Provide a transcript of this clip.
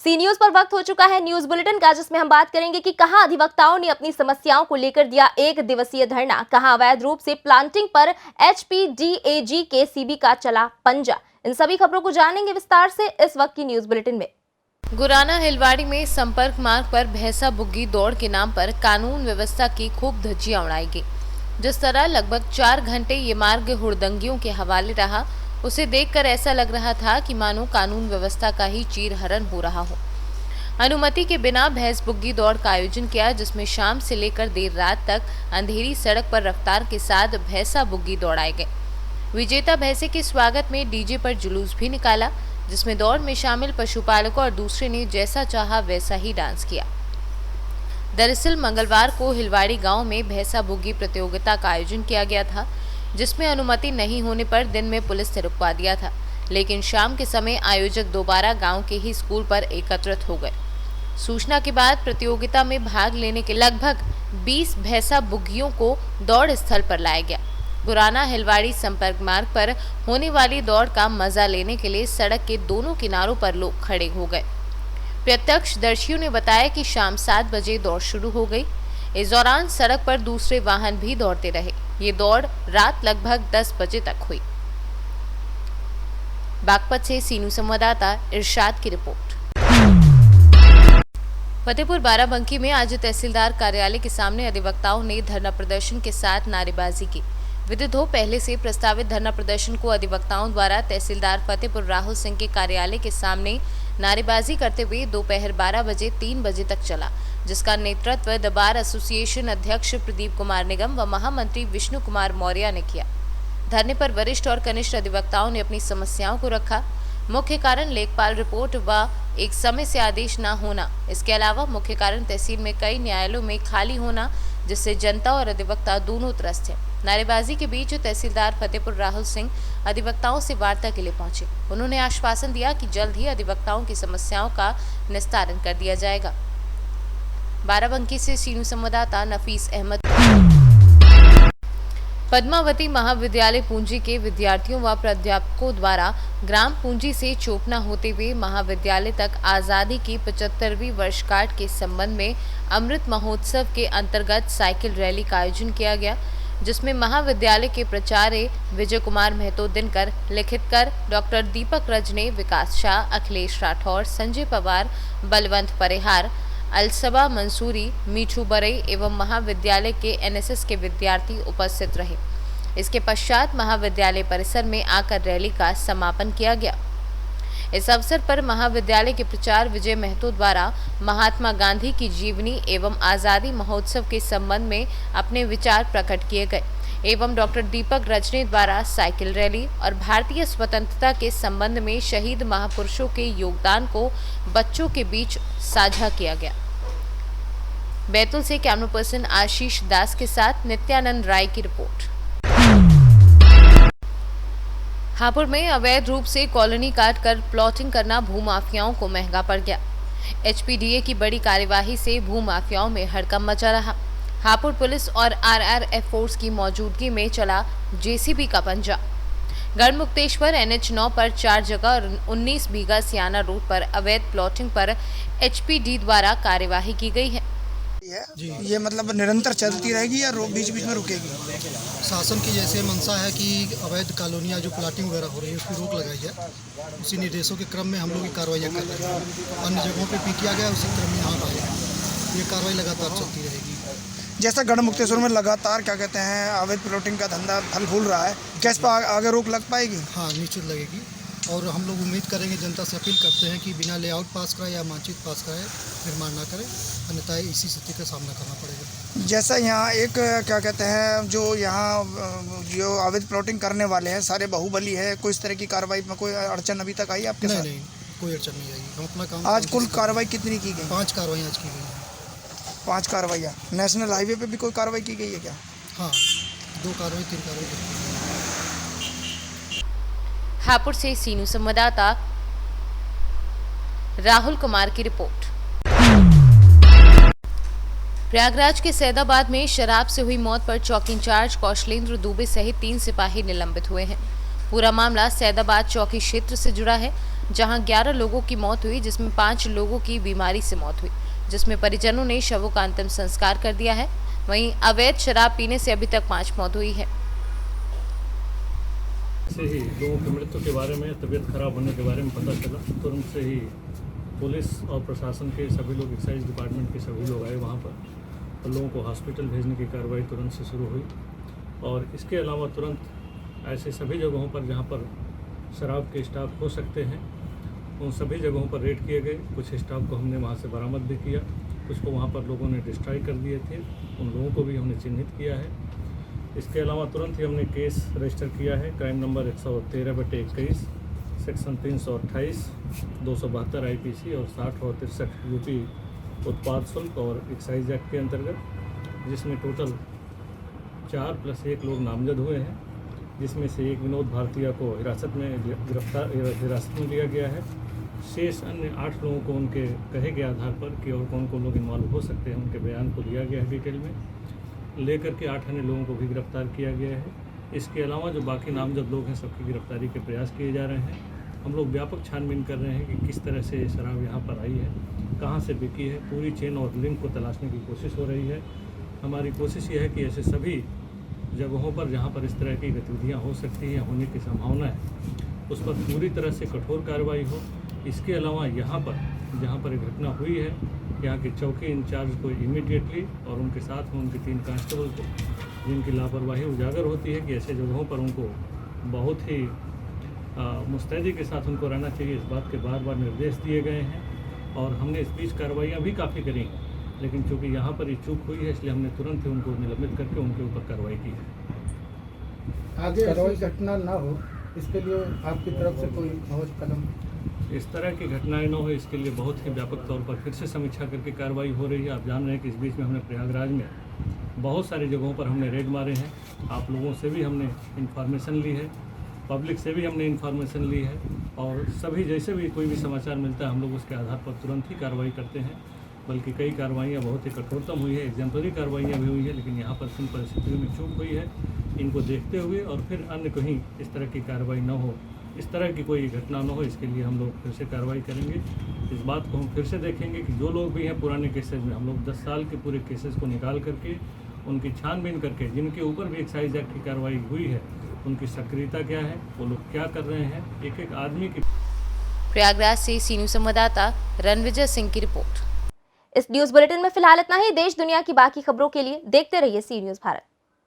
सी news पर वक्त हो चुका है न्यूज बुलेटिन का, जिसमें हम बात करेंगे कि कहां अधिवक्ताओं ने अपनी समस्याओं को लेकर दिया 1 दिवसीय धरना, कहां अवैध रूप से प्लांटिंग पर HPDAG के CB का चला पंजा। इन सभी खबरों को जानेंगे विस्तार से इस वक्त की न्यूज बुलेटिन में। गुराना हिलवाड़ी में संपर्क मार्ग पर भैंसा बुग्गी दौड़ के नाम पर कानून व्यवस्था की खूब धज्जियां उड़ाई गई। जिस तरह लगभग 4 घंटे ये मार्ग हुड़दंगियों के हवाले रहा, उसे देखकर ऐसा लग रहा था कि मानो कानून व्यवस्था का ही चीरहरण हो रहा हो। अनुमति के बिना भैंस बुग्गी दौड़ का आयोजन किया, जिसमें शाम से लेकर देर रात तक अंधेरी सड़क पर रफ्तार के साथ भैंसा बुग्गी दौड़ाए गए। विजेता भैंसे के स्वागत में डीजे पर जुलूस भी निकाला, जिसमें दौड़ में शामिल पशुपालकों और दूसरे ने जैसा चाहा वैसा ही डांस किया। दरअसल मंगलवार को हिलवाड़ी गांव में भैंसा बुग्गी प्रतियोगिता का आयोजन किया गया था, जिसमें अनुमति नहीं होने पर दिन में पुलिस ने रुकवा दिया था, लेकिन शाम के समय आयोजक दोबारा गांव के ही स्कूल पर एकत्रित हो गए। सूचना के बाद प्रतियोगिता में भाग लेने के लगभग 20 भैंसा बुग्गियों को दौड़ स्थल पर लाया गया। गुराना हिलवाड़ी संपर्क मार्ग पर होने वाली दौड़ का मजा लेने के लिए सड़क के दोनों किनारों पर लोग खड़े हो गए। प्रत्यक्षदर्शियों ने बताया कि शाम 7 बजे दौड़ शुरू हो गई। इस दौरान सड़क पर दूसरे वाहन भी दौड़ते रहे। ये दौड़ रात लगभग 10 बजे तक हुई। बागपत से सीनू संवाददाता इरशाद की रिपोर्ट। फतेहपुर बाराबंकी में आज तहसीलदार कार्यालय के सामने अधिवक्ताओं ने धरना प्रदर्शन के साथ नारेबाजी की। विदित हो, पहले से प्रस्तावित धरना प्रदर्शन को अधिवक्ताओं द्वारा तहसीलदार फतेहपुर राहुल सिंह के कार्यालय के सामने नारेबाजी करते हुए दोपहर 12 बजे 3 बजे तक चला, जिसका नेतृत्व द बार एसोसिएशन अध्यक्ष प्रदीप कुमार निगम व महामंत्री विष्णु कुमार मौर्य ने किया। धरने पर वरिष्ठ और कनिष्ठ अधिवक्ताओं ने अपनी समस्याओं को रखा। मुख्य कारण लेखपाल रिपोर्ट व एक समय से आदेश न होना, इसके अलावा मुख्य कारण तहसील में कई न्यायालयों में खाली होना, जिससे जनता और अधिवक्ता दोनों त्रस्त हैं। नारेबाजी के बीच तहसीलदार फतेहपुर राहुल सिंह अधिवक्ताओं से वार्ता के लिए पहुंचे। उन्होंने आश्वासन दिया कि जल्द ही अधिवक्ताओं की समस्याओं का निस्तारण कर दिया जाएगा। बाराबंकी से सीनू संवाददाता नफीस अहमद। पद्मावती महाविद्यालय पूंजी के विद्यार्थियों व प्राध्यापकों द्वारा ग्राम पूंजी से चोपना होते हुए महाविद्यालय तक आज़ादी की 75वीं वर्षगांठ के संबंध में अमृत महोत्सव के अंतर्गत साइकिल रैली का आयोजन किया गया, जिसमें महाविद्यालय के प्राचार्य विजय कुमार महतो दिनकर, लिखितकर डॉक्टर दीपक रजने, विकास शाह, अखिलेश राठौर, संजय पवार, बलवंत परिहार, अलसबा मंसूरी, मीठू बरई एवं महाविद्यालय के NSS के विद्यार्थी उपस्थित रहे। इसके पश्चात महाविद्यालय परिसर में आकर रैली का समापन किया गया। इस अवसर पर महाविद्यालय के प्राचार्य विजय महतो द्वारा महात्मा गांधी की जीवनी एवं आज़ादी महोत्सव के संबंध में अपने विचार प्रकट किए गए एवं डॉक्टर दीपक रजने द्वारा साइकिल रैली और भारतीय स्वतंत्रता के संबंध में शहीद महापुरुषों के योगदान को बच्चों के बीच साझा किया गया। बैतूल से कैमरा पर्सन आशीष दास के साथ नित्यानंद राय की रिपोर्ट। हापुड़ में अवैध रूप से कॉलोनी काटकर प्लॉटिंग करना भूमाफियाओं को महंगा पड़ गया। HPDA की बड़ी कार्यवाही से भूमाफियाओं में हड़कंप मचा रहा। हापुड़ पुलिस और RRF फोर्स की मौजूदगी में चला JCB का पंजा। गढ़मुक्तेश्वर NH9 पर 4 जगह और 19 बीघा सियाना रोड पर अवैध प्लॉटिंग पर HPD द्वारा कार्यवाही की गई है। ये मतलब निरंतर चलती रहेगी या बीच बीच में रुकेगी? शासन की जैसे मंशा है कि अवैध कॉलोनियाँ जो प्लाटिंग वगैरह हो रही है उसकी रोक लगाई है, उसी निर्देशों के क्रम में हम लोग ये कार्रवाइयाँ कर रहे हैं। अन्य जगहों पे भी किया गया, उसी क्रम में यहाँ आए हैं। ये कार्रवाई लगातार चलती रहेगी। जैसा गढ़मुक्तेश्वर में लगातार क्या कहते हैं अवैध प्लॉटिंग का धंधा फल फूल रहा है, क्या इस पर आगे रोक लग पाएगी? हाँ, निश्चित लगेगी और हम लोग उम्मीद करेंगे, जनता से अपील करते हैं कि बिना लेआउट पास कराए या मानचित्र पास कराए निर्माण ना करें, अन्यथा इसी स्थिति का सामना करना पड़ेगा। जैसा यहाँ एक क्या कहते हैं जो यहाँ जो अवैध प्लॉटिंग करने वाले हैं सारे बाहुबली है, कोई इस तरह की कार्रवाई में कोई अड़चन अभी तक आई आपके साथ? नहीं, कोई अड़चन नहीं आएगी। हम अपना काम आज कुल कार्रवाई कितनी की गई? 5 कार्रवाई आज की गई हैं। 5 कार्रवाइयाँ। नेशनल हाईवे पे भी कोई कार्रवाई की गई है क्या? हाँ, 2 कार्रवाई 3 कार्रवाई। हापुड़ से सीनू संवाददाता राहुल कुमार की रिपोर्ट। प्रयागराज के सैदाबाद में शराब से हुई मौत पर चौकी इंचार्ज कौशलेंद्र दुबे सहित 3 सिपाही निलंबित हुए हैं। पूरा मामला सैदाबाद चौकी क्षेत्र से जुड़ा है, जहां 11 लोगों की मौत हुई, जिसमें 5 लोगों की बीमारी से मौत हुई, जिसमें परिजनों ने शवों का अंतिम संस्कार कर दिया है। वहीं अवैध शराब पीने से अभी तक 5 मौत हुई है। से ही लोगों की मृत्यु के बारे में, तबीयत खराब होने के बारे में पता चला, तुरंत से ही पुलिस और प्रशासन के सभी लोग, एक्साइज डिपार्टमेंट के सभी लोग आए वहाँ पर और लोगों को हॉस्पिटल भेजने की कार्रवाई तुरंत से शुरू हुई। और इसके अलावा तुरंत ऐसे सभी जगहों पर जहाँ पर शराब के स्टॉक हो सकते हैं, उन सभी जगहों पर रेड किए गए। कुछ स्टॉक को हमने वहाँ से बरामद भी किया, कुछ को वहाँ पर लोगों ने डिस्ट्रॉय कर दिए थे, उन लोगों को भी हमने चिन्हित किया है। इसके अलावा तुरंत ही हमने केस रजिस्टर किया है, क्राइम नंबर 113/21, सेक्शन 328, 272 IPC और 60 और 63 यूपी उत्पाद शुल्क और एक्साइज एक्ट के अंतर्गत, जिसमें टोटल 4 + 1 लोग नामजद हुए हैं, जिसमें से एक विनोद भारतीय को हिरासत में लिया गया है। शेष अन्य 8 लोगों को उनके कहे के आधार पर कि और कौन कौन लोग इन्वॉल्व हो सकते हैं, उनके बयान को लिया गया है डिटेल में, लेकर के 8 अन्य लोगों को भी गिरफ्तार किया गया है। इसके अलावा जो बाकी नामजद लोग हैं, सबकी गिरफ्तारी के प्रयास किए जा रहे हैं। हम लोग व्यापक छानबीन कर रहे हैं कि किस तरह से शराब यहाँ पर आई है, कहाँ से बिकी है, पूरी चेन और लिंक को तलाशने की कोशिश हो रही है। हमारी कोशिश ये है कि ऐसे सभी जगहों पर जहाँ पर इस तरह की गतिविधियाँ हो सकती हैं, होने की संभावना है, उस पर पूरी तरह से कठोर कार्रवाई हो। इसके अलावा यहाँ पर जहाँ पर एक घटना हुई है, यहाँ के चौकी इंचार्ज को इमीडिएटली और उनके साथ में उनके 3 कांस्टेबल को, जिनकी लापरवाही उजागर होती है कि ऐसे जगहों पर उनको बहुत ही मुस्तैदी के साथ उनको रहना चाहिए, इस बात के बार-बार निर्देश दिए गए हैं। और हमने इस बीच कार्रवाइयाँ भी काफ़ी करी हैं, लेकिन चूँकि यहाँ पर ये चूक हुई है, इसलिए हमने तुरंत ही उनको निलंबित करके उनके ऊपर कार्रवाई की है। आगे ऐसी घटना ना हो, इसके लिए आपकी तरफ से कोई ठोस कदम? इस तरह की घटनाएं न हो, इसके लिए बहुत ही व्यापक तौर पर फिर से समीक्षा करके कार्रवाई हो रही है। आप जान रहे हैं कि इस बीच में हमने प्रयागराज में बहुत सारी जगहों पर हमने रेड मारे हैं। आप लोगों से भी हमने इन्फॉर्मेशन ली है, पब्लिक से भी हमने इन्फॉर्मेशन ली है, और सभी जैसे भी कोई भी समाचार मिलता है, हम लोग उसके आधार पर तुरंत ही कार्रवाई करते हैं। बल्कि कई कार्रवाइयाँ बहुत ही कठोरतम हुई है, एग्जाम्पलरी कार्रवाइयाँ भी हुई है, लेकिन यहाँ पर किन परिस्थितियों में चूक हुई है, इनको देखते हुए और फिर अन्य कहीं इस तरह की कार्रवाई न हो, इस तरह की कोई घटना न हो, इसके लिए हम लोग फिर से कार्रवाई करेंगे। इस बात को हम फिर से देखेंगे कि जो लोग भी हैं पुराने केसेज में, हम लोग 10 साल के पूरे केसेस को निकाल करके उनकी छानबीन करके, जिनके ऊपर भी एक्साइज एक्ट की कार्रवाई हुई है, उनकी सक्रियता क्या है, वो लोग क्या कर रहे हैं, एक एक आदमी की। प्रयागराज से सी न्यूज़ संवाददाता रणविजय सिंह की रिपोर्ट। इस न्यूज बुलेटिन में फिलहाल इतना ही। देश दुनिया की बाकी खबरों के लिए देखते रहिए सी न्यूज भारत।